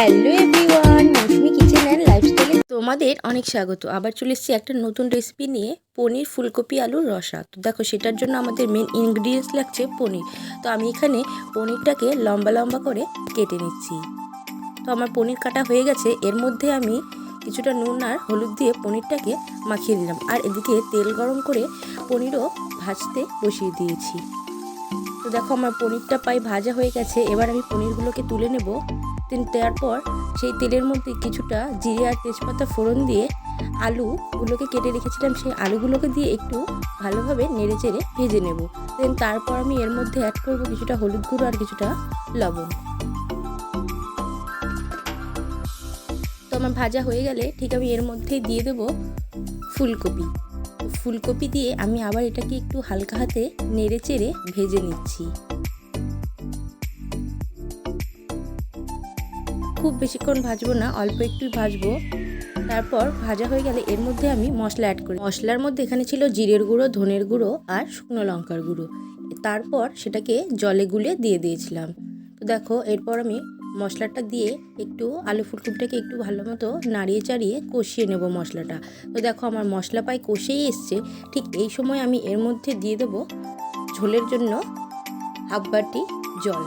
Hello everyone, Mousumi kitchen and লাইফস্টাইলে তোমাদের অনেক স্বাগত। আবার চলে এসেছি একটা নতুন রেসিপি নিয়ে, পনির ফুলকপি আলুর রসা। তো দেখো, সেটার জন্য আমাদের মেন ইনগ্রিডিয়েন্টস লাগছে পনির। তো আমি এখানে পনিরটাকে লম্বা লম্বা করে কেটে নিচ্ছি। তো আমার পনির কাটা হয়ে গেছে। এর মধ্যে আমি কিছুটা নুন আর হলুদ দিয়ে পনিরটাকে মাখিয়ে দিলাম, আর এদিকে তেল গরম করে পনিরও ভাজতে বসিয়ে দিয়েছি। তো দেখো, আমার পনিরটা প্রায় ভাজা হয়ে গেছে। এবার আমি পনিরগুলোকে তুলে নেব। দেওয়ার পর সেই তেলের মধ্যে কিছুটা জিরে আর তেজপাতা ফোড়ন দিয়ে আলুগুলোকে কেটে রেখেছিলাম, সেই আলুগুলোকে দিয়ে একটু ভালোভাবে নেড়ে চেড়ে ভেজে নেব। দেন তারপর আমি এর মধ্যে অ্যাড করব কিছুটা হলুদ গুঁড়ো আর কিছুটা লবণ। তো আমার ভাজা হয়ে গেলে ঠিক আমি এর মধ্যেই দিয়ে দেব ফুলকপি। ফুলকপি দিয়ে আমি আবার এটাকে একটু হালকা হাতে নেড়ে চেড়ে ভেজে নিচ্ছি। খুব বেশিক্ষণ ভাজবো না, অল্প একটু ভাজবো। তারপর ভাজা হয়ে গেলে এর মধ্যে আমি মশলা অ্যাড করি। মশলার মধ্যে এখানে ছিল জিরের গুঁড়ো, ধনের গুঁড়ো আর শুকনো লঙ্কার গুঁড়ো। তারপর সেটাকে জলে গুলে দিয়ে দিয়েছিলাম। তো দেখো, এরপর আমি মশলাটা দিয়ে একটু আলু ফুলকপিটাকে একটু ভালো মতো নাড়িয়ে চাড়িয়ে কষিয়ে নেব মশলাটা। তো দেখো, আমার মশলা প্রায় কষেই এসছে। ঠিক এই সময় আমি এর মধ্যে দিয়ে দেবো ঝোলের জন্য হাফ বাটি জল।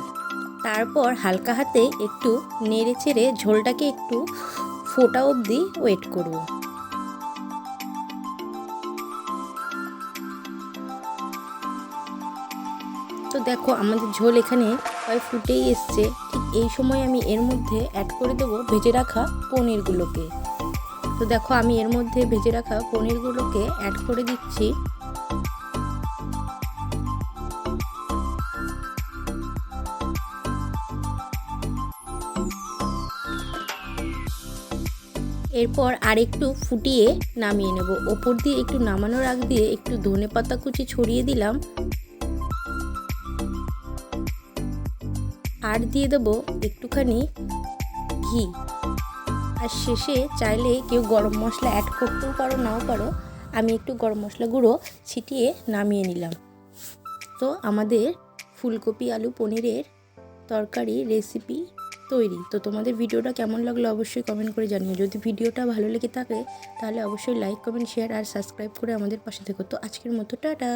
তারপর হালকা হাতে একটু নেড়ে চেড়ে ঝোলটাকে একটু ফোটা অবধি ওয়েট করব। তো দেখো, আমাদের ঝোল এখানে প্রায় ফুটেই এসছে। ঠিক এই সময় আমি এর মধ্যে অ্যাড করে দেবো ভেজে রাখা পনিরগুলোকে। তো দেখো, আমি এর মধ্যে ভেজে রাখা পনিরগুলোকে অ্যাড করে দিচ্ছি। এরপর আরেকটু ফুটিয়ে নামিয়ে নেব। ওপর দিয়ে একটু নামানোর আগ দিয়ে একটু ধনেপাতা কুচি ছড়িয়ে দিলাম, আর দিয়ে দেবো একটুখানি ঘি। আর শেষে চাইলে কেউ গরম মশলা অ্যাড করতেও পারো, নাও পারো। আমি একটু গরম মশলা গুঁড়ো ছিটিয়ে নামিয়ে নিলাম। তো আমাদের ফুলকপি আলু পনিরের তরকারি রেসিপি তৈরি। তো তোমাদের ভিডিওটা কেমন লাগলো অবশ্যই কমেন্ট করে জানিও। যদি ভিডিওটা ভালো লেগে থাকে তাহলে অবশ্যই লাইক, কমেন্ট, শেয়ার আর সাবস্ক্রাইব করে আমাদের পাশে থেকো। তো আজকের মতো টাটা।